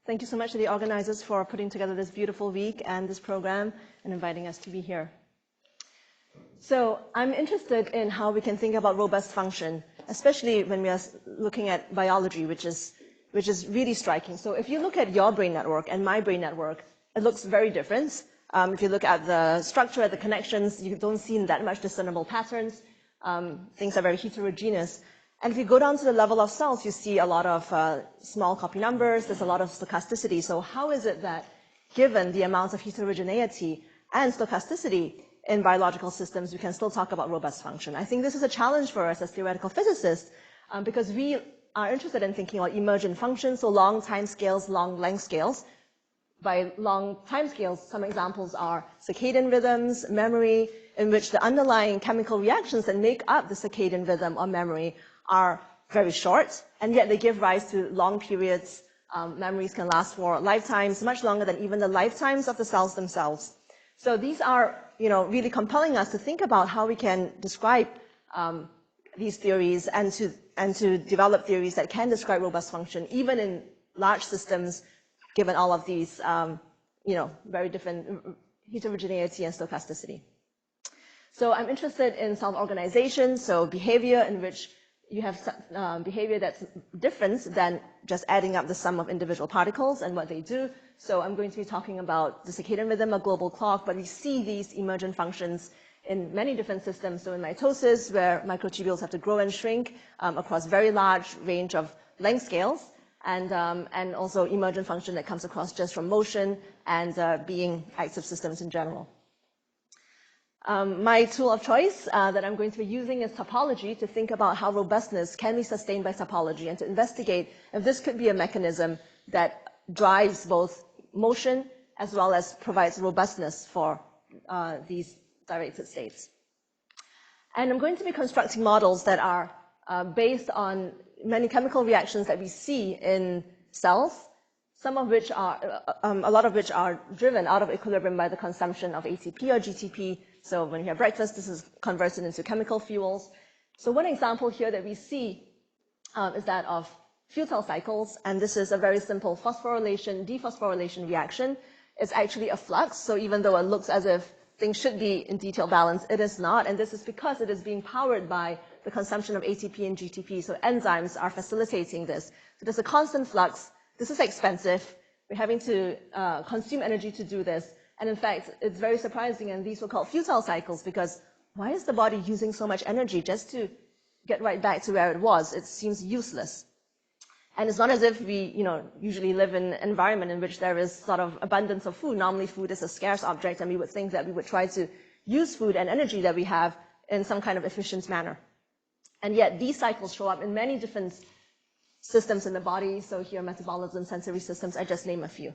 Thank you so much to the organizers for putting together this beautiful week and this program and inviting us to be here. So I'm interested in how we can think about robust function, especially when we are looking at biology, which is really striking. So if you look at your brain network and my brain network, it looks very different. If you look at the structure, the connections, you don't see that much discernible patterns. Things are very heterogeneous. And if you go down to the level of cells, you see a lot of small copy numbers, there's a lot of stochasticity. So how is it that, given the amounts of heterogeneity and stochasticity in biological systems, we can still talk about robust function? I think this is a challenge for us as theoretical physicists, because we are interested in thinking about emergent functions, so long time scales, long length scales. By long time scales, some examples are circadian rhythms, memory, in which the underlying chemical reactions that make up the circadian rhythm or memory are very short, and yet they give rise to long periods. Memories can last for lifetimes, much longer than even the lifetimes of the cells themselves. So these are, really compelling us to think about how we can describe these theories and to develop theories that can describe robust function, even in large systems, given all of these, very different heterogeneity and stochasticity. So I'm interested in self-organization, so behavior in which you have behavior that's different than just adding up the sum of individual particles and what they do. So I'm going to be talking about the circadian rhythm, a global clock, but we see these emergent functions in many different systems. So in mitosis, where microtubules have to grow and shrink across very large range of length scales, and also emergent function that comes across just from motion and being active systems in general. My tool of choice that I'm going to be using is topology to think about how robustness can be sustained by topology and to investigate if this could be a mechanism that drives both motion as well as provides robustness for these directed states. And I'm going to be constructing models that are based on many chemical reactions that we see in cells, some of which are, a lot of which are driven out of equilibrium by the consumption of ATP or GTP. So when you have breakfast, this is converted into chemical fuels. So one example here that we see is that of fuel cell cycles, and this is a very simple phosphorylation, dephosphorylation reaction. It's actually a flux, so even though it looks as if things should be in detailed balance, it is not, and this is because it is being powered by the consumption of ATP and GTP, so enzymes are facilitating this. So there's a constant flux. This is expensive. We're having to consume energy to do this. And in fact, it's very surprising, and these were called fuel cell cycles, because why is the body using so much energy just to get right back to where it was? It seems useless. And it's not as if we, usually live in an environment in which there is sort of abundance of food. Normally food is a scarce object, and we would think that we would try to use food and energy that we have in some kind of efficient manner. And yet these cycles show up in many different systems in the body. So here, metabolism, sensory systems, I just name a few.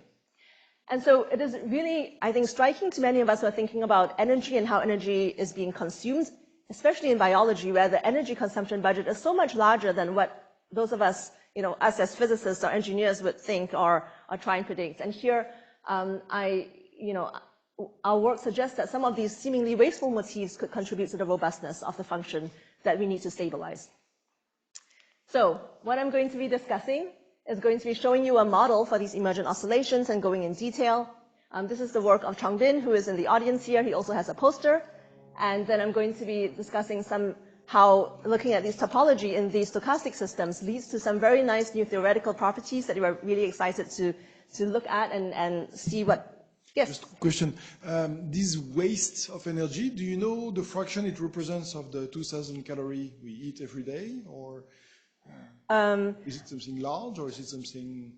And so it is really, I think, striking to many of us who are thinking about energy and how energy is being consumed, especially in biology, where the energy consumption budget is so much larger than what those of us, us as physicists or engineers would think or try and predict. And here, our work suggests that some of these seemingly wasteful motifs could contribute to the robustness of the function that we need to stabilize. So what I'm going to be discussing is going to be showing you a model for these emergent oscillations and going in detail. This is the work of Changbin, who is in the audience here. He also has a poster. And then I'm going to be discussing how looking at these topology in these stochastic systems leads to some very nice new theoretical properties that we're really excited to look at and see what. Yes? Just a question. This waste of energy, do you know the fraction it represents of the 2,000 calories we eat every day? Or is it something large, or is it something?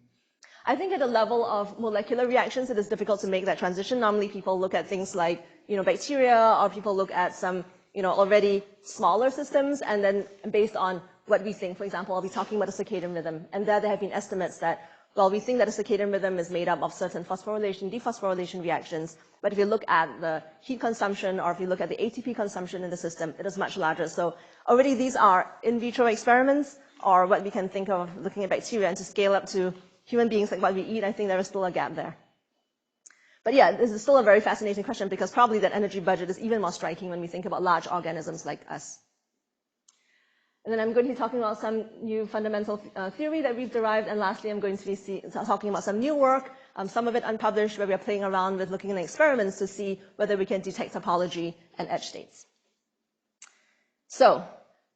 I think at a level of molecular reactions, it is difficult to make that transition. Normally people look at things like, bacteria, or people look at some, already smaller systems, and then based on what we think, for example, I'll be talking about the circadian rhythm, and there have been estimates that, well, we think that a circadian rhythm is made up of certain phosphorylation, dephosphorylation reactions, but if you look at the heat consumption, or if you look at the ATP consumption in the system, it is much larger. So already these are in vitro experiments, or what we can think of looking at bacteria, and to scale up to human beings like what we eat, I think there is still a gap there. But yeah, this is still a very fascinating question, because probably that energy budget is even more striking when we think about large organisms like us. And then I'm going to be talking about some new fundamental theory that we've derived. And lastly, I'm going to be talking about some new work, some of it unpublished, where we are playing around with looking at experiments to see whether we can detect topology and edge states. So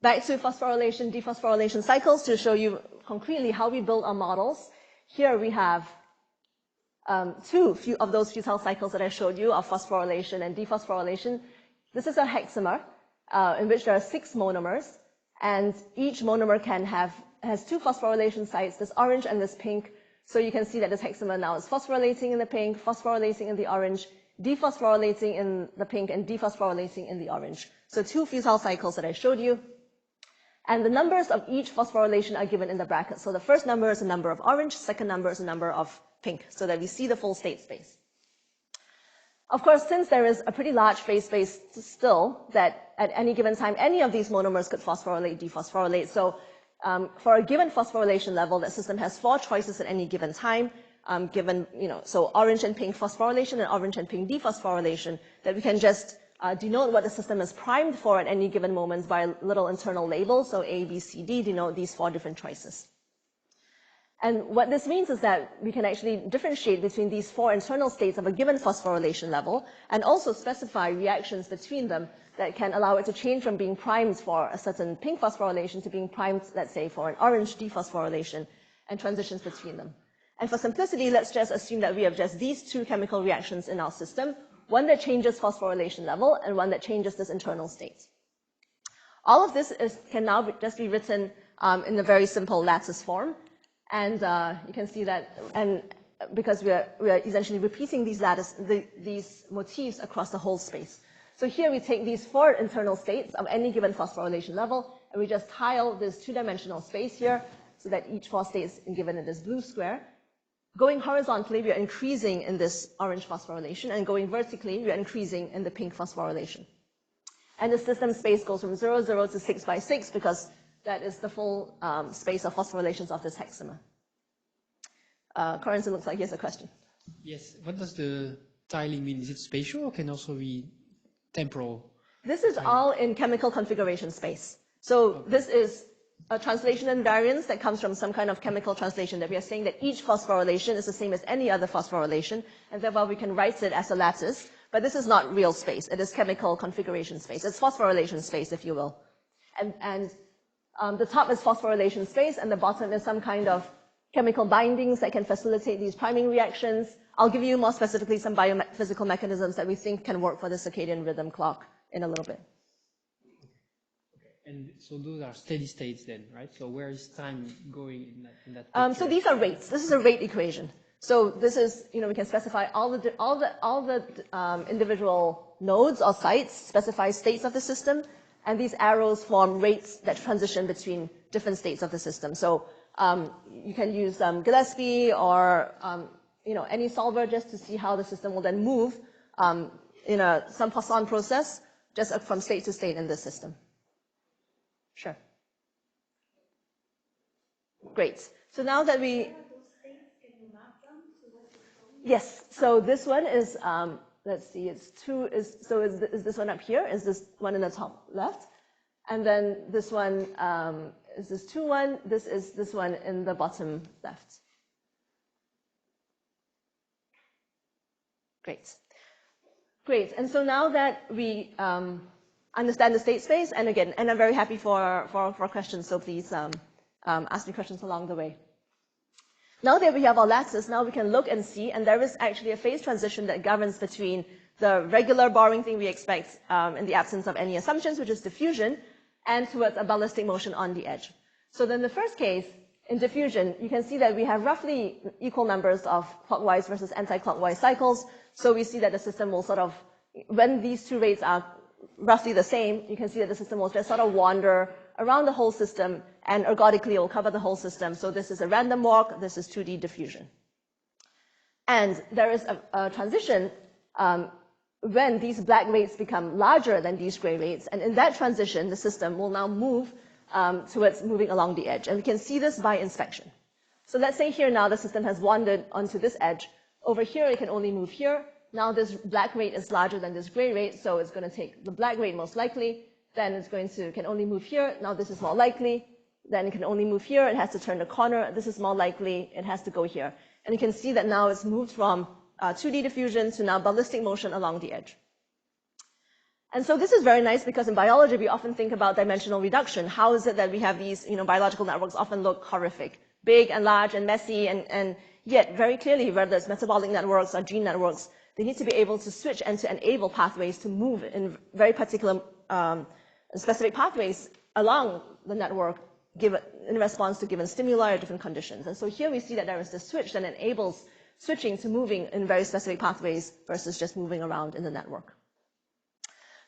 back to phosphorylation, dephosphorylation cycles to show you concretely how we build our models. Here we have two of those futile cycles that I showed you of phosphorylation and dephosphorylation. This is a hexamer in which there are 6 monomers. And each monomer has 2 phosphorylation sites, this orange and this pink. So you can see that this hexamer now is phosphorylating in the pink, phosphorylating in the orange, dephosphorylating in the pink, and dephosphorylating in the orange. So 2 futile cycles that I showed you. And the numbers of each phosphorylation are given in the bracket. So the first number is a number of orange, second number is a number of pink, so that we see the full state space. Of course, since there is a pretty large phase space still, that at any given time, any of these monomers could phosphorylate, dephosphorylate. So for a given phosphorylation level, that system has 4 choices at any given time, so orange and pink phosphorylation and orange and pink dephosphorylation, that we can just denote what the system is primed for at any given moment by a little internal label. So A, B, C, D denote these 4 different choices. And what this means is that we can actually differentiate between these 4 internal states of a given phosphorylation level and also specify reactions between them that can allow it to change from being primed for a certain pink phosphorylation to being primed, let's say, for an orange dephosphorylation, and transitions between them. And for simplicity, let's just assume that we have just these 2 chemical reactions in our system, one that changes phosphorylation level and one that changes this internal state. All of this can now just be written in a very simple lattice form. And you can see that, and because we are essentially repeating these motifs across the whole space. So here we take these 4 internal states of any given phosphorylation level, and we just tile this 2-dimensional space here, so that each 4 states is given in this blue square. Going horizontally, we are increasing in this orange phosphorylation, and going vertically, we are increasing in the pink phosphorylation. And the system space goes from 0, 0 to 6 by 6, because that is the full space of phosphorylations of this hexamer. Corentin, looks like he has a question. Yes. What does the tiling mean? Is it spatial or can also be temporal? This is all in chemical configuration space. So this is a translation invariance that comes from some kind of chemical translation, that we are saying that each phosphorylation is the same as any other phosphorylation, and therefore we can write it as a lattice. But this is not real space. It is chemical configuration space. It's phosphorylation space, if you will. And the top is phosphorylation space, and the bottom is some kind of chemical bindings that can facilitate these priming reactions. I'll give you more specifically some biophysical mechanisms that we think can work for the circadian rhythm clock in a little bit. And so those are steady states then, right? So where is time going in that picture? So these are rates. This is a rate equation. So this is, we can specify all the individual nodes or sites, specify states of the system. And these arrows form rates that transition between different states of the system. So you can use Gillespie or any solver just to see how the system will then move in some Poisson process, just from state to state in this system. Sure. Great. So now that we... Yes. So this one is... let's see, is this one up here? Is this one in the top left? And then this one is this 2-1. This is this one in the bottom left. Great. And so now that we understand the state space, and again, and I'm very happy for questions, so please ask me questions along the way. Now that we have our lattice, now we can look and see, and there is actually a phase transition that governs between the regular boring thing we expect in the absence of any assumptions, which is diffusion, and towards a ballistic motion on the edge. So then the first case, in diffusion, you can see that we have roughly equal numbers of clockwise versus anti-clockwise cycles. So we see that the system will sort of, when these 2 rates are roughly the same, you can see that the system will just sort of wander around the whole system, and ergodically it will cover the whole system. So this is a random walk, this is 2D diffusion. And there is a transition when these black rates become larger than these gray rates, and in that transition, the system will now move towards moving along the edge. And we can see this by inspection. So let's say here now the system has wandered onto this edge. Over here, it can only move here. Now this black rate is larger than this gray rate, so it's going to take the black rate most likely, then it's can only move here. Now this is more likely. Then it can only move here. It has to turn the corner. This is more likely. It has to go here. And you can see that now it's moved from 2D diffusion to now ballistic motion along the edge. And so this is very nice because in biology, we often think about dimensional reduction. How is it that we have these, biological networks often look horrific, big and large and messy, and yet very clearly, whether it's metabolic networks or gene networks, they need to be able to switch and to enable pathways to move in very particular specific pathways along the network in response to given stimuli or different conditions. And so here we see that there is this switch that enables switching to moving in very specific pathways versus just moving around in the network.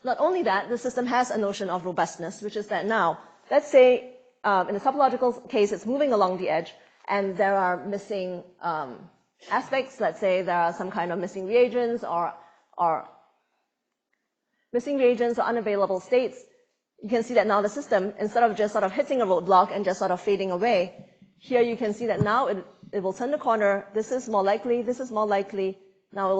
Not only that, the system has a notion of robustness, which is that now, let's say in a topological case, it's moving along the edge, and there are missing aspects. Let's say there are some kind of missing reagents or unavailable states. You can see that now the system, instead of just sort of hitting a roadblock and just sort of fading away, here you can see that now it will turn the corner. This is more likely. This is more likely. Now it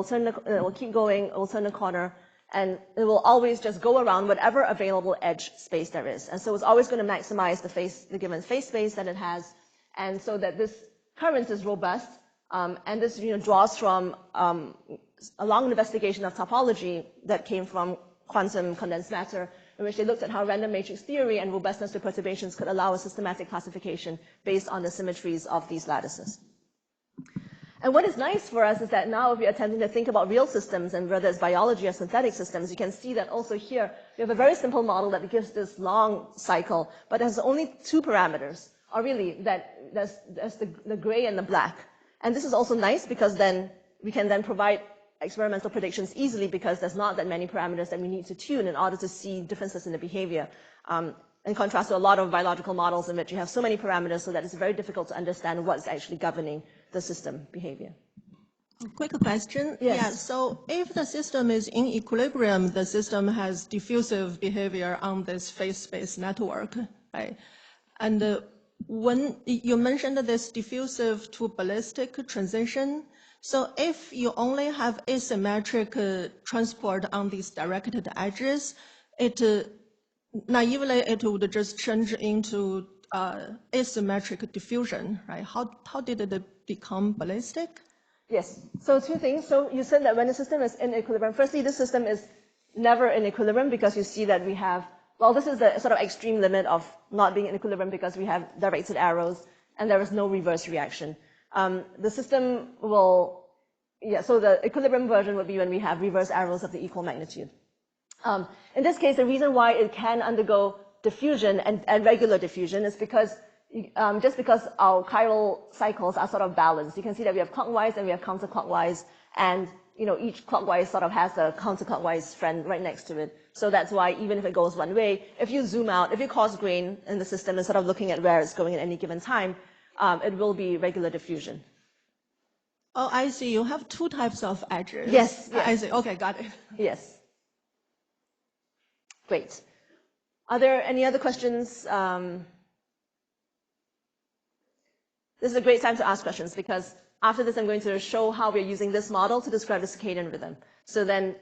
will keep going. It will turn the corner. And it will always just go around whatever available edge space there is. And so it's always going to maximize the given phase space that it has. And so that this current is robust. And this draws from a long investigation of topology that came from quantum condensed matter, in which they looked at how random matrix theory and robustness to perturbations could allow a systematic classification based on the symmetries of these lattices. And what is nice for us is that now if we're attempting to think about real systems, and whether it's biology or synthetic systems, you can see that also here we have a very simple model that gives this long cycle, but has only two parameters, or really that there's the gray and the black. And this is also nice because then we can then provide experimental predictions easily because there's not that many parameters that we need to tune in order to see differences in the behavior. In contrast to a lot of biological models in which you have so many parameters so that it's very difficult to understand what's actually governing the system behavior. Quick question. Yes. Yeah, so if the system is in equilibrium, the system has diffusive behavior on this phase space network, right? And when you mentioned this diffusive to ballistic transition, so if you only have asymmetric transport on these directed edges, naively it would just change into asymmetric diffusion, right? How did it become ballistic? Yes. So two things. So you said that when the system is in equilibrium, firstly, this system is never in equilibrium because you see that we have, well, this is the sort of extreme limit of not being in equilibrium because we have directed arrows and there is no reverse reaction. The system will, so the equilibrium version would be when we have reverse arrows of the equal magnitude. In this case, the reason why it can undergo diffusion and regular diffusion is because just because our chiral cycles are sort of balanced. You can see that we have clockwise and we have counterclockwise, and each clockwise sort of has a counterclockwise friend right next to it. So that's why even if it goes one way, if you zoom out, if you cause grain in the system instead of looking at where it's going at any given time, it will be regular diffusion. Oh, I see. You have two types of edges. Yes. I see. Okay, got it. Yes. Great. Are there any other questions? This is a great time to ask questions because after this I'm going to show how we're using this model to describe the circadian rhythm. So then,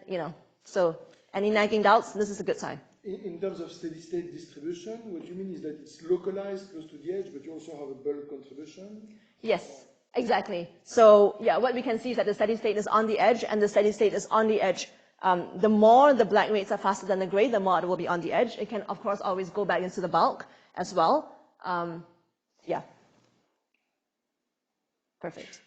so any nagging doubts, this is a good time. In terms of steady-state distribution, what you mean is that it's localized close to the edge, but you also have a bulk contribution? Yes, exactly. So yeah, what we can see is that the steady state is on the edge, and the steady state is on the edge. The more the black rates are faster than the gray, the more it will be on the edge. It can, of course, always go back into the bulk as well. Yeah. Perfect.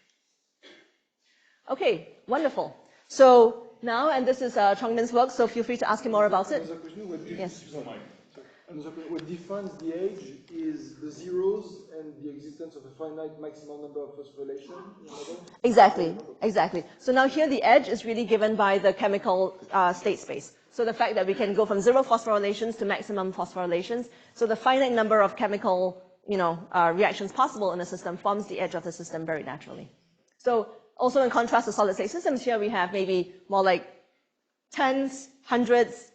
Okay, wonderful. So now, and this is Chongmin's work, so feel free to ask him more about it. Another question, Yes. What defines the edge is the zeros and the existence of a finite maximal number of phosphorylation? Exactly, exactly. So now here the edge is really given by the chemical state space. So the fact that we can go from 0 phosphorylations to maximum phosphorylations. So the finite number of chemical reactions possible in a system forms the edge of the system very naturally. So also in contrast to solid state systems, here we have maybe more like tens, hundreds,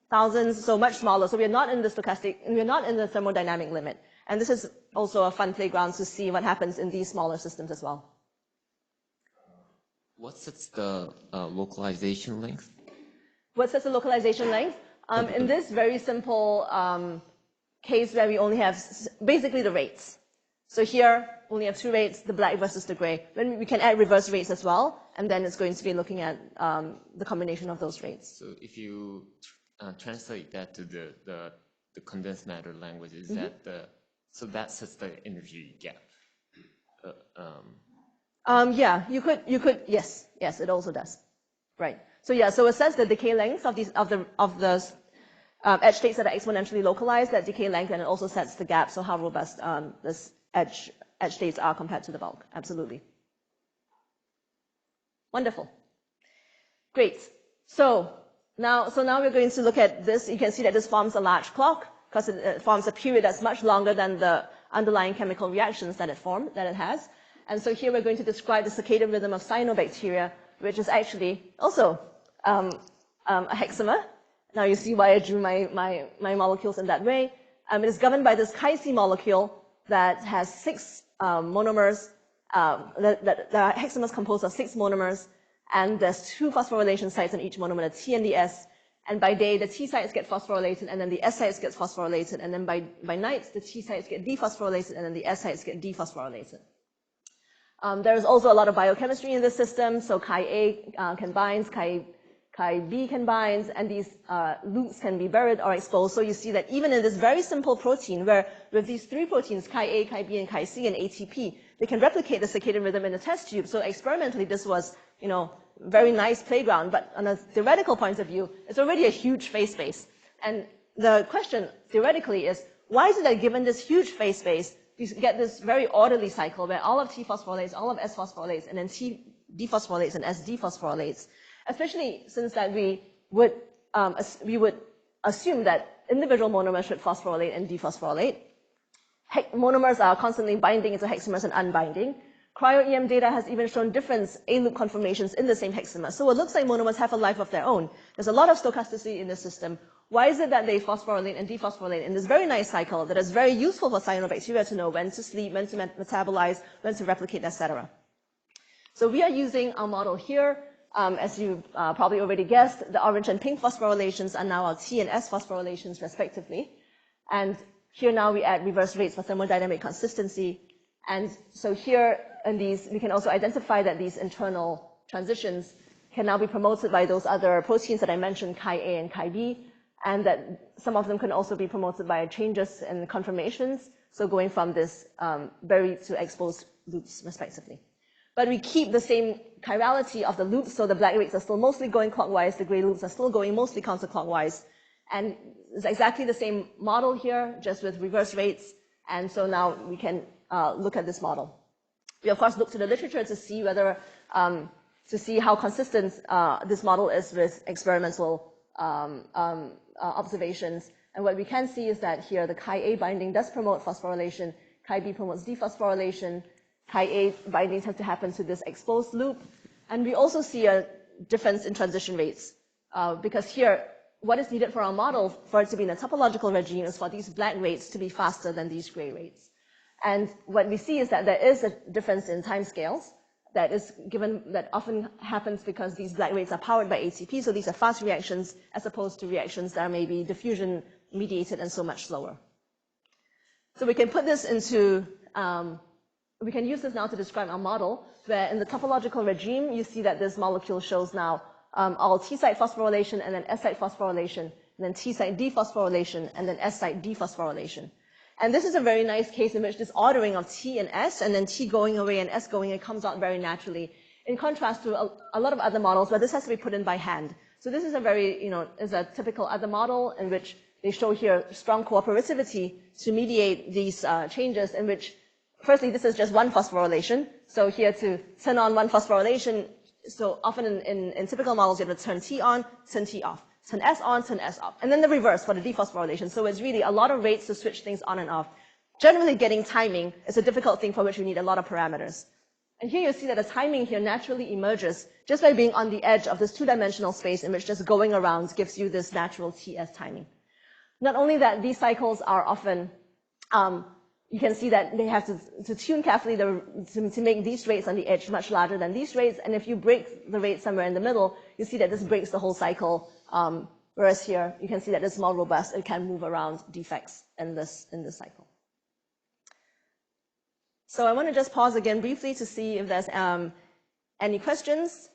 thousands, so much smaller. So we are not in the stochastic, and we are not in the thermodynamic limit. And this is also a fun playground to see what happens in these smaller systems as well. What sets the localization length? What sets the localization length? In this very simple case where we only have basically the rates. So here, we only have two rates, the black versus the gray. Then we can add reverse rates as well, and then it's going to be looking at the combination of those rates. So if you translate that to the condensed matter language, is that so that sets the energy gap? Yeah, you could, yes, it also does. Right. So yeah, so it sets the decay length of the edge states that are exponentially localized, that decay length, and it also sets the gap, so how robust this edge states are compared to the bulk. Absolutely. Wonderful. Great. So now we're going to look at this. You can see that this forms a large clock because it forms a period that's much longer than the underlying chemical reactions that it has. And so here we're going to describe the circadian rhythm of cyanobacteria, which is actually also a hexamer. Now you see why I drew my molecules in that way. It is governed by this chi-C molecule that has 6 monomers, that are hexamers composed of 6 monomers, and there's 2 phosphorylation sites on each monomer, the T and the S. And by day, the T sites get phosphorylated, and then the S sites get phosphorylated, and then by night, the T sites get dephosphorylated, and then the S sites get dephosphorylated. There's also a lot of biochemistry in this system, so Chi-A can bind, Chi-B can bind, and these loops can be buried or exposed. So you see that even in this very simple protein, where with these 3 proteins, Chi-A, Chi-B, and Chi-C, and ATP, they can replicate the circadian rhythm in a test tube. So experimentally, this was, very nice playground, but on a theoretical point of view, it's already a huge phase space. And the question, theoretically, is why is it that given this huge phase space, you get this very orderly cycle where all of T phosphorylates, all of S phosphorylates, and then T dephosphorylates and S dephosphorylates, especially since that we would assume that individual monomers should phosphorylate and dephosphorylate. Monomers are constantly binding into hexamers and unbinding. Cryo-EM data has even shown different A-loop conformations in the same hexamer. So it looks like monomers have a life of their own. There's a lot of stochasticity in the system. Why is it that they phosphorylate and dephosphorylate in this very nice cycle that is very useful for cyanobacteria to know when to sleep, when to metabolize, when to replicate, etc.? So we are using our model here. As you probably already guessed, the orange and pink phosphorylations are now our T and S phosphorylations respectively. And here now we add reverse rates for thermodynamic consistency. And so here in these, we can also identify that these internal transitions can now be promoted by those other proteins that I mentioned, Chi-A and Chi-B, and that some of them can also be promoted by changes in conformations, so going from this buried to exposed loops respectively. But we keep the same chirality of the loops, so the black rates are still mostly going clockwise, the gray loops are still going mostly counterclockwise, and it's exactly the same model here, just with reverse rates, and so now we can look at this model. We of course look to the literature to see whether, to see how consistent this model is with experimental observations. And what we can see is that here the Chi-A binding does promote phosphorylation, Chi-B promotes dephosphorylation, Chi-A binding tends to happen to this exposed loop. And we also see a difference in transition rates, because here, what is needed for our model for it to be in a topological regime is for these black rates to be faster than these gray rates. And what we see is that there is a difference in timescales that is given, that often happens because these black rates are powered by ATP, so these are fast reactions as opposed to reactions that are maybe diffusion mediated and so much slower. So we can put this into, we can use this now to describe our model, where in the topological regime, you see that this molecule shows now all T-site phosphorylation and then S-site phosphorylation, and then T-site dephosphorylation, and then S-site dephosphorylation. And this is a very nice case in which this ordering of T and S, and then T going away and S going, it comes out very naturally, in contrast to a lot of other models where this has to be put in by hand. So this is a very, is a typical other model in which they show here strong cooperativity to mediate these changes, in which, firstly, this is just one phosphorylation. So here to turn on one phosphorylation, so often in typical models, you have to turn T on, turn T off. Turn S on, turn S off. And then the reverse for the dephosphorylation. So it's really a lot of rates to switch things on and off. Generally, getting timing is a difficult thing for which we need a lot of parameters. And here you see that the timing here naturally emerges just by being on the edge of this two-dimensional space in which just going around gives you this natural TS timing. Not only that, these cycles are often, you can see that they have to tune carefully to make these rates on the edge much larger than these rates. And if you break the rate somewhere in the middle, you see that this breaks the whole cycle Whereas here, you can see that it's more robust. It can move around defects in this cycle. So I want to just pause again briefly to see if there's any questions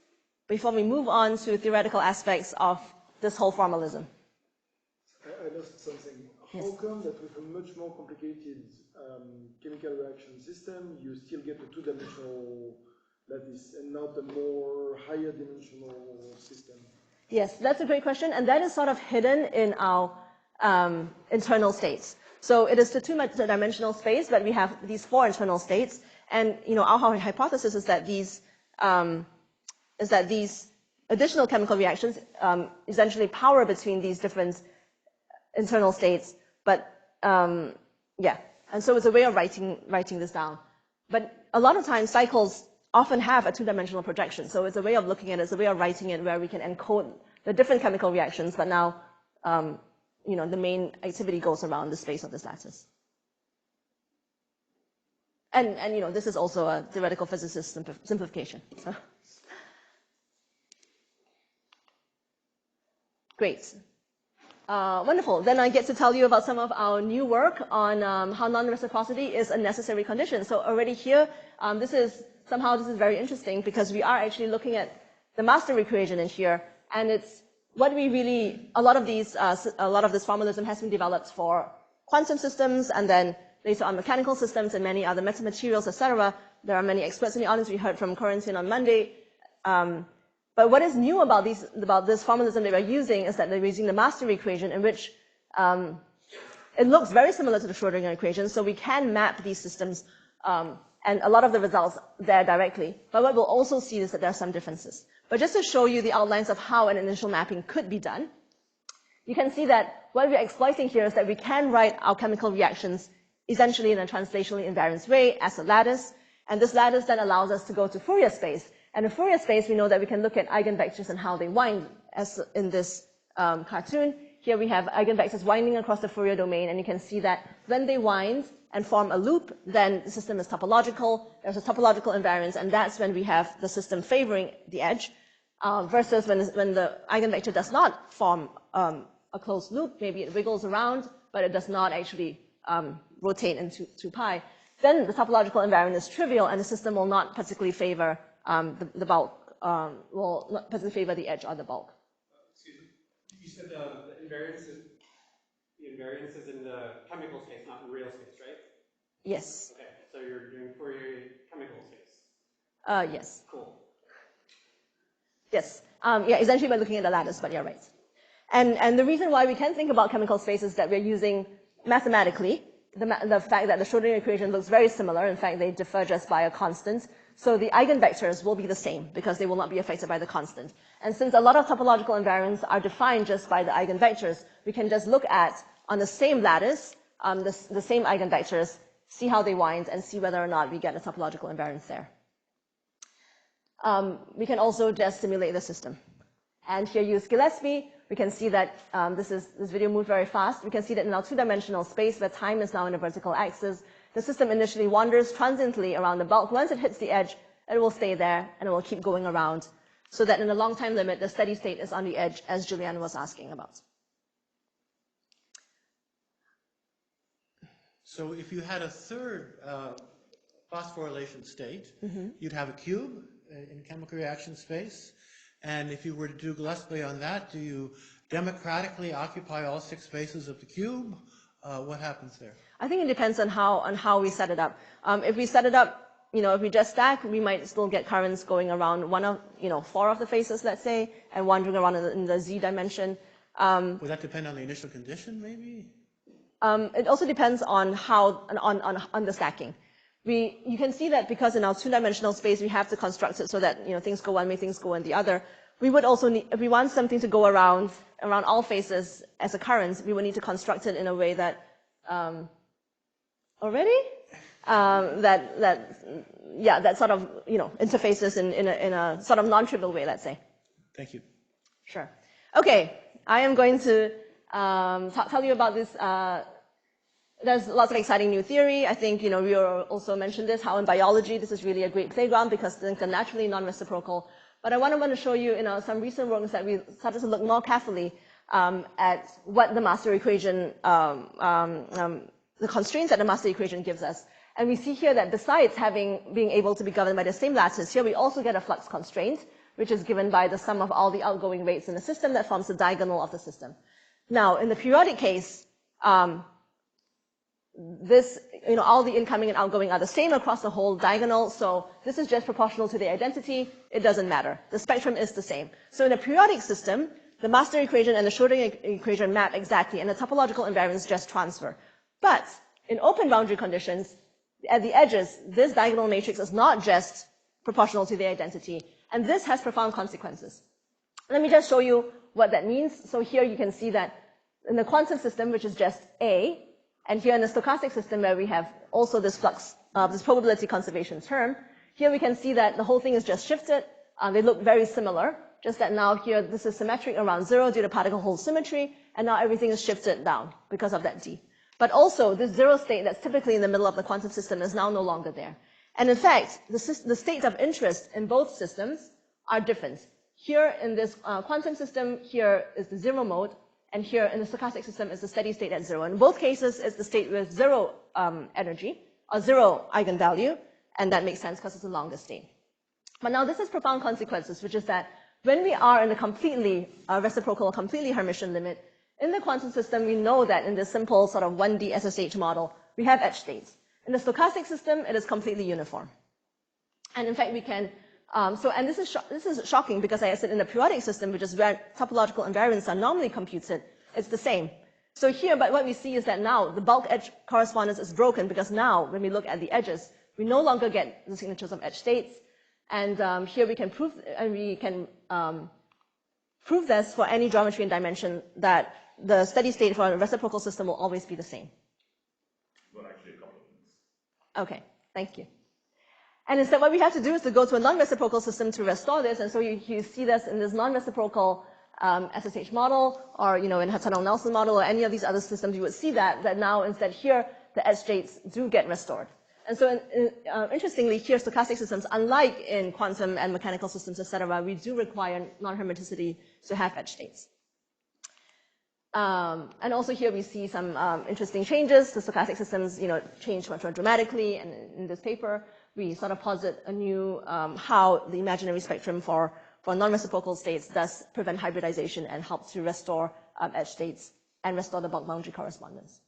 before we move on to theoretical aspects of this whole formalism. I lost something. Yes. How come that with a much more complicated chemical reaction system, you still get a two-dimensional lattice and not a more higher dimensional system? Yes, that's a great question, and that is sort of hidden in our internal states. So it is the two-dimensional space, but we have these 4 internal states, and our hypothesis is that these additional chemical reactions essentially power between these different internal states. But yeah, and so it's a way of writing this down. But a lot of times cycles often have a two-dimensional projection, so it's a way of looking at it, it's a way of writing it where we can encode the different chemical reactions, but now the main activity goes around the space of this lattice. And this is also a theoretical physicist simplification. So. Great. Wonderful. Then I get to tell you about some of our new work on how non-reciprocity is a necessary condition. So already here, this is very interesting because we are actually looking at the master equation in here, and it's what we really, a lot of this formalism has been developed for quantum systems, and then later on mechanical systems and many other metamaterials, etc. There are many experts in the audience. We heard from Corentin on Monday. But what is new about this formalism that we're using is that they're using the master equation, in which it looks very similar to the Schrodinger equation, so we can map these systems and a lot of the results there directly. But what we'll also see is that there are some differences. But just to show you the outlines of how an initial mapping could be done, you can see that what we're exploiting here is that we can write our chemical reactions essentially in a translationally invariant way as a lattice, and this lattice then allows us to go to Fourier space. And in Fourier space, we know that we can look at eigenvectors and how they wind, as in this cartoon. Here we have eigenvectors winding across the Fourier domain, and you can see that when they wind and form a loop, then the system is topological. There's a topological invariance, and that's when we have the system favoring the edge, versus when the eigenvector does not form a closed loop. Maybe it wiggles around, but it does not actually rotate into 2π. Then the topological invariant is trivial, and the system will not particularly favor the bulk, will not particularly favor the edge or the bulk. Excuse me. You said the invariance is in the chemical space, not in real space, right? Yes. Okay, so you're doing Fourier chemical space. Yes. Cool. Yes. Yeah, essentially we're looking at the lattice, but you're right. And the reason why we can think about chemical space is that we're using mathematically the fact that the Schrodinger equation looks very similar. In fact, they differ just by a constant. So the eigenvectors will be the same because they will not be affected by the constant. And since a lot of topological invariants are defined just by the eigenvectors, we can just look at, on the same lattice, the same eigenvectors, see how they wind, and see whether or not we get a topological invariance there. We can also just simulate the system. And here use Gillespie. We can see that this video moved very fast. We can see that in our two-dimensional space where time is now in a vertical axis, the system initially wanders transiently around the bulk. Once it hits the edge, it will stay there, and it will keep going around, so that in the long time limit, the steady state is on the edge, as Julianne was asking about. So if you had a third phosphorylation state, you'd have a cube in chemical reaction space. And if you were to do Gillespie on that, do you democratically occupy all 6 spaces of the cube? What happens there? I think it depends on how we set it up. If we set it up, if we just stack, we might still get currents going around 4 of the faces, let's say, and wandering around in the z dimension. Would that depend on the initial condition, maybe? It also depends on on the stacking. You can see that because in our two-dimensional space, we have to construct it so that things go one way, things go in the other. We would also need, if we want something to go around all faces as a current, we would need to construct it in a way that that sort of interfaces in a sort of non-trivial way, let's say. Thank you. Sure. Okay, I am going to tell you about this. There's lots of exciting new theory. I think, we also mentioned this, how in biology this is really a great playground because things are naturally non-reciprocal. But I want to show you, some recent works that we started to look more carefully at what the master equation, the constraints that the master equation gives us. And we see here that besides being able to be governed by the same lattice, here we also get a flux constraint, which is given by the sum of all the outgoing rates in the system that forms the diagonal of the system. Now, in the periodic case, all the incoming and outgoing are the same across the whole diagonal, so this is just proportional to the identity. It doesn't matter. The spectrum is the same. So in a periodic system, the master equation and the Schrödinger equation map exactly, and the topological invariants just transfer. But in open boundary conditions, at the edges, this diagonal matrix is not just proportional to the identity, and this has profound consequences. Let me just show you what that means. So here you can see that in the quantum system, which is just A, and here in the stochastic system where we have also this flux, this probability conservation term, here we can see that the whole thing is just shifted. They look very similar, just that now here this is symmetric around 0 due to particle hole symmetry, and now everything is shifted down because of that D. But also this 0 state that's typically in the middle of the quantum system is now no longer there. And in fact, the states of interest in both systems are different. Here in this quantum system, here is the 0 mode, and here in the stochastic system is the steady state at 0. In both cases, it's the state with 0 energy, or 0 eigenvalue, and that makes sense because it's a longer state. But now this has profound consequences, which is that when we are in the completely reciprocal, completely Hermitian limit, in the quantum system, we know that in this simple sort of 1D SSH model, we have edge states. In the stochastic system, it is completely uniform. And in fact, we can, and this is shocking because I said in the periodic system, which is where topological invariants are normally computed, it's the same. So here, but what we see is that now the bulk edge correspondence is broken because now when we look at the edges, we no longer get the signatures of edge states. And here we can prove, prove this for any geometry and dimension that the steady state for a reciprocal system will always be the same. Well, actually, a couple of things. Okay, thank you. And instead, what we have to do is to go to a non-reciprocal system to restore this. And so you see this in this non-reciprocal SSH model, or in Hudson-Nelson model, or any of these other systems. You would see that now instead here the edge states do get restored. And so, interestingly, here stochastic systems, unlike in quantum and mechanical systems, etc., we do require non-hermiticity to have edge states. And also here we see some interesting changes. The stochastic systems, change much more dramatically. And in this paper, we sort of posit a new how the imaginary spectrum for non-reciprocal states does prevent hybridization and help to restore edge states and restore the bulk boundary correspondence.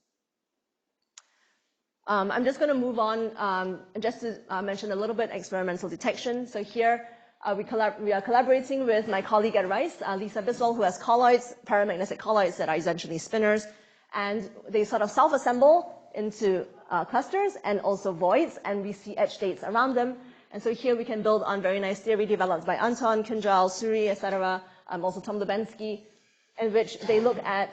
I'm just going to move on just to mention a little bit experimental detection. So here we are collaborating with my colleague at Rice, Lisa Bissell, who has colloids, paramagnetic colloids that are essentially spinners, and they sort of self-assemble into clusters and also voids, and we see edge states around them. And so here we can build on very nice theory developed by Anton, Kinjal, Suri, etc., also Tom Lubensky, in which they look at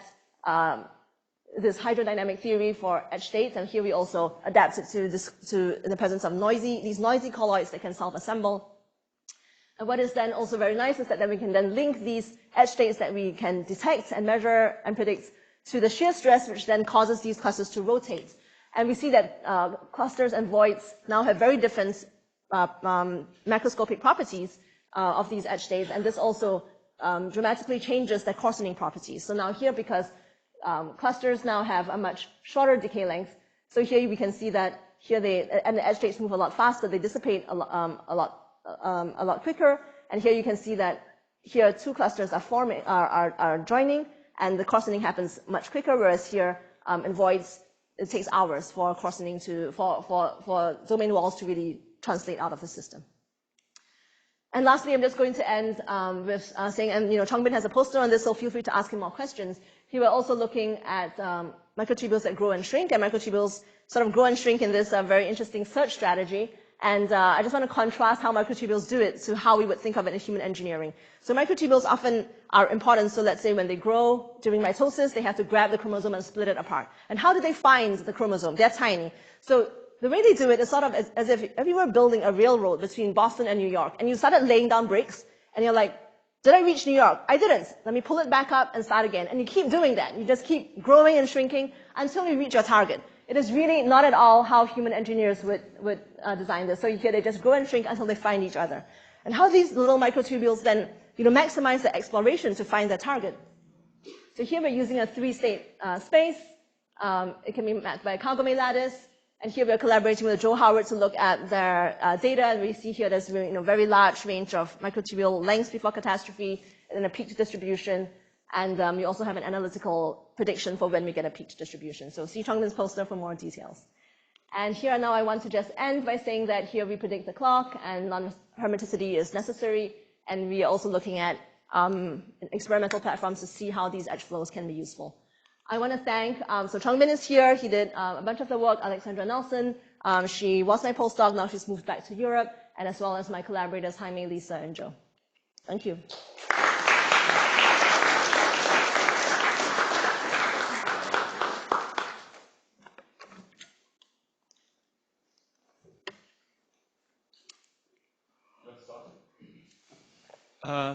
this hydrodynamic theory for edge states, and here we also adapt it to the presence of these noisy colloids that can self-assemble. And what is then also very nice is that then we can then link these edge states that we can detect and measure and predict to the shear stress, which then causes these clusters to rotate. And we see that clusters and voids now have very different macroscopic properties of these edge states, and this also dramatically changes their coarsening properties. So now here, because clusters now have a much shorter decay length, so here we can see that here and the edge states move a lot faster, they dissipate a lot quicker, and here you can see that here two clusters are joining, and the coarsening happens much quicker, whereas here in voids it takes hours for coarsening for domain walls to really translate out of the system. And lastly, I'm just going to end with saying, and Changbin has a poster on this, so feel free to ask him more questions. He was also looking at microtubules that grow and shrink, and microtubules sort of grow and shrink in this very interesting search strategy. And I just want to contrast how microtubules do it to how we would think of it in human engineering. So microtubules often are important. So let's say when they grow during mitosis, they have to grab the chromosome and split it apart. And how do they find the chromosome? They're tiny. So the way they do it is sort of as if you were building a railroad between Boston and New York, and you started laying down bricks, and you're like, did I reach New York? I didn't. Let me pull it back up and start again. And you keep doing that. You just keep growing and shrinking until you reach your target. It is really not at all how human engineers would design this. So here they just grow and shrink until they find each other. And how these little microtubules then maximize the exploration to find their target. So here we're using a 3-state space. It can be mapped by a Kavli lattice. And here we're collaborating with Joe Howard to look at their data. And we see here there's a very large range of microtubule lengths before catastrophe, and then a peak distribution. And we also have an analytical prediction for when we get a peak distribution. So see Chongmin's poster for more details. And here now I want to just end by saying that here we predict the clock and non-hermeticity is necessary. And we are also looking at experimental platforms to see how these edge flows can be useful. I want to thank, so Chongmin is here. He did a bunch of the work. Alexandra Nelson, she was my postdoc. Now she's moved back to Europe. And as well as my collaborators, Jaime, Lisa, and Joe. Thank you.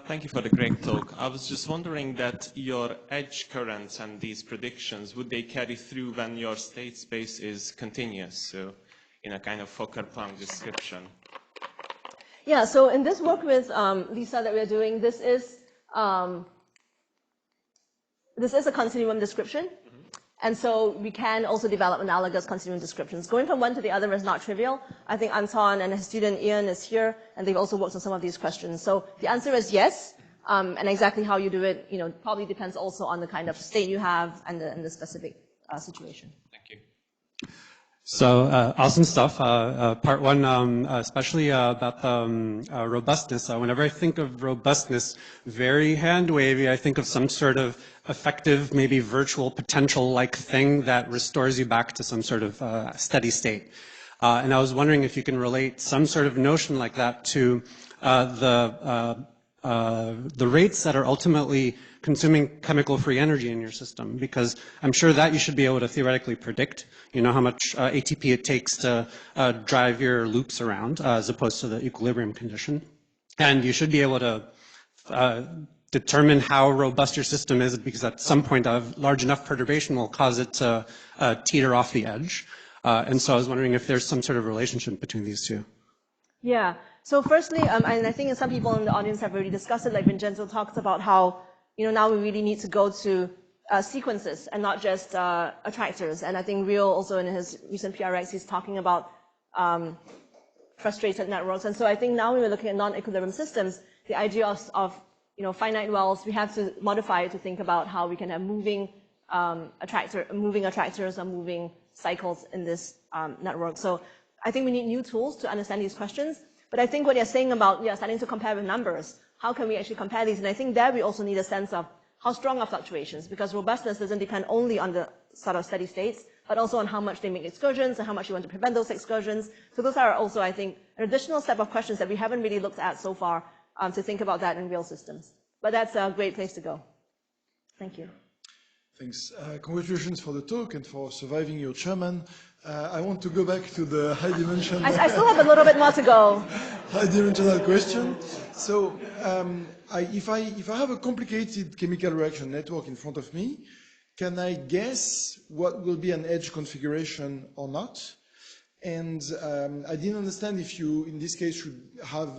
Thank you for the great talk. I was just wondering that your edge currents and these predictions, would they carry through when your state space is continuous, so in a kind of Fokker-Planck description? Yeah, so in this work with Lisa that we're doing, this is a continuum description. And so we can also develop analogous continuum descriptions. Going from one to the other is not trivial. I think Anton and his student Ian is here, and they've also worked on some of these questions. So the answer is yes, and exactly how you do it, probably depends also on the kind of state you have and the specific situation. Thank you. So awesome stuff. Part one, especially about the robustness. Whenever I think of robustness, very hand wavy, I think of some sort of effective, maybe virtual potential-like thing that restores you back to some sort of steady state. And I was wondering if you can relate some sort of notion like that to the rates that are ultimately consuming chemical-free energy in your system, because I'm sure that you should be able to theoretically predict, how much ATP it takes to drive your loops around, as opposed to the equilibrium condition. And you should be able to determine how robust your system is, because at some point of large enough perturbation will cause it to teeter off the edge. And so I was wondering if there's some sort of relationship between these two. Yeah. So firstly, and I think some people in the audience have already discussed it, like Vincenzo talks about how, now we really need to go to sequences and not just attractors. And I think Rio also in his recent PRX, he's talking about frustrated networks. And so I think now when we're looking at non-equilibrium systems, the idea of finite wells, we have to modify it to think about how we can have moving attractors or moving cycles in this network. So I think we need new tools to understand these questions. But I think what you're saying about starting to compare with numbers, how can we actually compare these? And I think there we also need a sense of how strong are fluctuations, because robustness doesn't depend only on the sort of steady states, but also on how much they make excursions and how much you want to prevent those excursions. So those are also, I think, an additional set of questions that we haven't really looked at so far to think about that in real systems. But that's a great place to go. Thank you. Thanks. Congratulations for the talk and for surviving your chairman. I want to go back to the high dimension. I still have a little bit more to go. High dimensional question. So if I have a complicated chemical reaction network in front of me, can I guess what will be an edge configuration or not? And I didn't understand if you, in this case, should have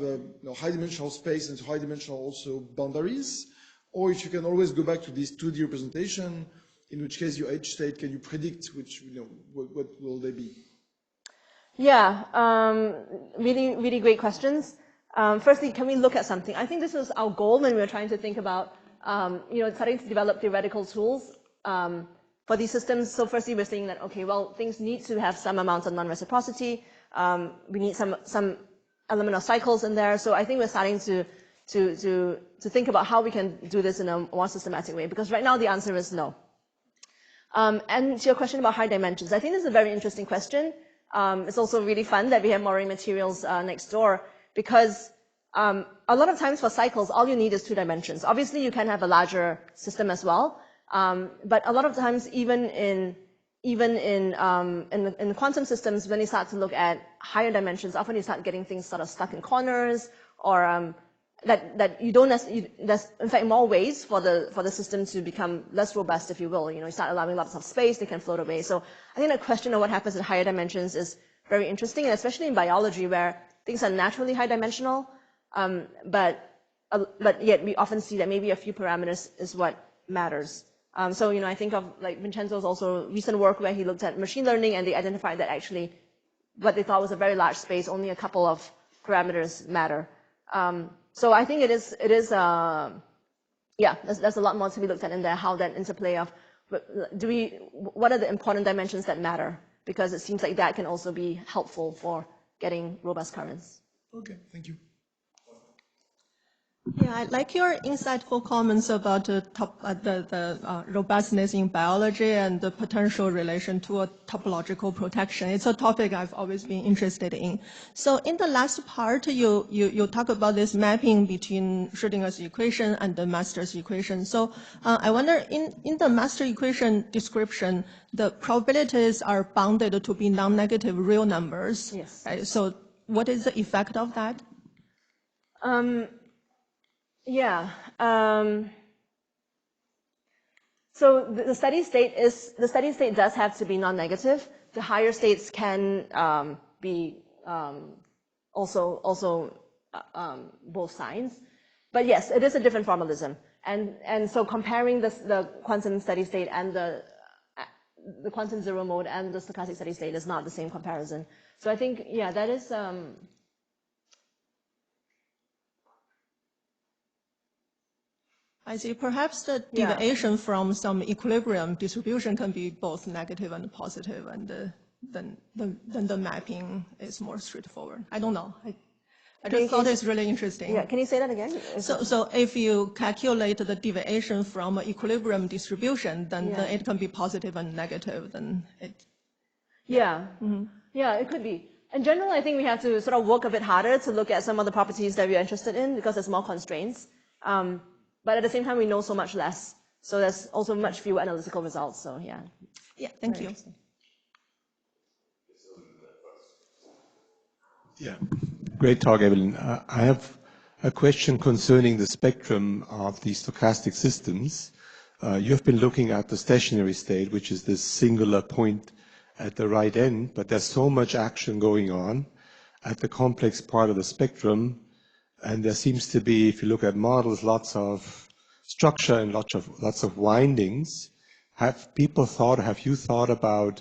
high dimensional space and high dimensional also boundaries, or if you can always go back to this 2D representation, in which case your edge state, can you predict which, what will they be? Yeah, really, really great questions. Firstly, can we look at something? I think this is our goal when we're trying to think about, starting to develop theoretical tools for these systems. So firstly, we're saying that, okay, well, things need to have some amount of non-reciprocity. We need some element of cycles in there. So I think we're starting to think about how we can do this in a more systematic way, because right now the answer is no. And to your question about high dimensions, I think this is a very interesting question. It's also really fun that we have more materials next door, because a lot of times for cycles, all you need is 2 dimensions. Obviously, you can have a larger system as well, but a lot of times, even in quantum systems, when you start to look at higher dimensions, often you start getting things sort of stuck in corners, or that you don't necessarily, there's in fact more ways for the system to become less robust, if you will. You start allowing lots of space, they can float away. So I think the question of what happens at higher dimensions is very interesting, and especially in biology where things are naturally high dimensional, but yet we often see that maybe a few parameters is what matters. So, I think of like Vincenzo's also recent work where he looked at machine learning and they identified that actually what they thought was a very large space, only a couple of parameters matter. So I think there's a lot more to be looked at in there, how that interplay of, what are the important dimensions that matter? Because it seems like that can also be helpful for getting robust currents. Okay, thank you. Yeah, I like your insightful comments about the robustness in biology and the potential relation to a topological protection. It's a topic I've always been interested in. So in the last part, you talk about this mapping between Schrödinger's equation and the master's equation. So I wonder, in the master equation description, the probabilities are bounded to be non-negative real numbers. Yes. Right? So what is the effect of that? Yeah. So the steady state does have to be non-negative. The higher states can be also both signs. But yes, it is a different formalism. And so comparing the quantum steady state and the quantum zero mode and the stochastic steady state is not the same comparison. So I think, yeah, that is I see. Perhaps the deviation from some equilibrium distribution can be both negative and positive, and then the mapping is more straightforward. I don't know. I just thought it's really interesting. Yeah, can you say that again? So if you calculate the deviation from equilibrium distribution, then it can be positive and negative. Then it. Yeah. Mm-hmm. Yeah, it could be. In general, I think we have to sort of work a bit harder to look at some of the properties that we're interested in because there's more constraints. But at the same time, we know so much less. So there's also much fewer analytical results. So yeah. Yeah, thank you. Yeah, great talk, Evelyn. I have a question concerning the spectrum of the stochastic systems. You've been looking at the stationary state, which is this singular point at the right end, but there's so much action going on at the complex part of the spectrum. And there seems to be, if you look at models, lots of structure and lots of windings. Have you thought about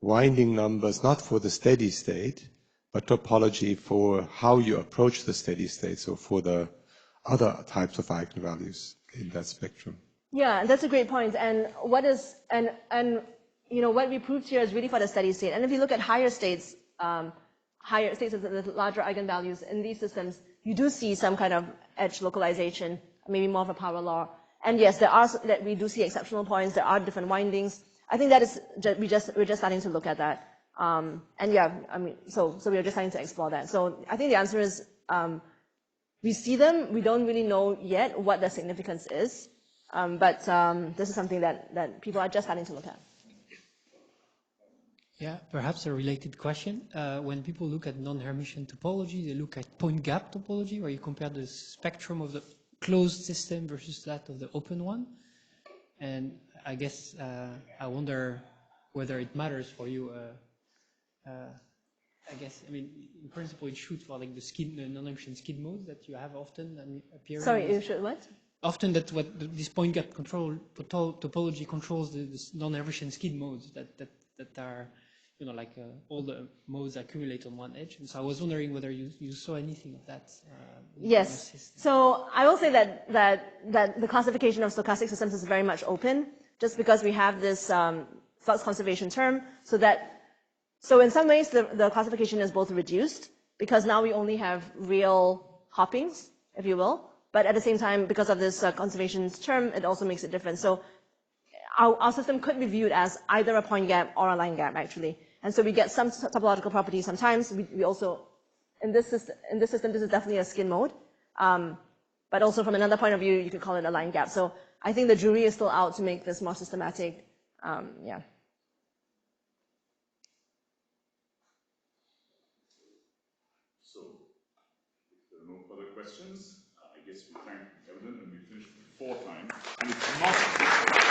winding numbers, not for the steady state, but topology for how you approach the steady state, so for the other types of eigenvalues in that spectrum? Yeah, that's a great point. And what we proved here is really for the steady state. And if you look at higher states with larger eigenvalues in these systems, you do see some kind of edge localization, maybe more of a power law. And yes, we do see exceptional points. There are different windings. I think that is we're just starting to look at that. And yeah, I mean, so we're just starting to explore that. So I think the answer is we see them. We don't really know yet what their significance is, but this is something that people are just starting to look at. Yeah, perhaps a related question. When people look at non-Hermitian topology, they look at point gap topology, where you compare the spectrum of the closed system versus that of the open one. And I guess I wonder whether it matters for you. I guess, I mean, in principle, it should for like the non-Hermitian skid modes that you have often appearing. Sorry, you should what? Often this point gap control topology controls the non-Hermitian skid modes that are, like all the modes accumulate on one edge. And so I was wondering whether you saw anything of that. Yes. So I will say that the classification of stochastic systems is very much open, just because we have this flux conservation term, so in some ways the classification is both reduced, because now we only have real hoppings, if you will, but at the same time, because of this conservation term, it also makes it different. So our system could be viewed as either a point gap or a line gap, actually. And so we get some topological properties sometimes. We also, in this system, this is definitely a skin mode. But also from another point of view, you could call it a line gap. So I think the jury is still out to make this more systematic. Yeah. So, if there are no further questions, I guess we thank Evelyn and we finish before time. And it's not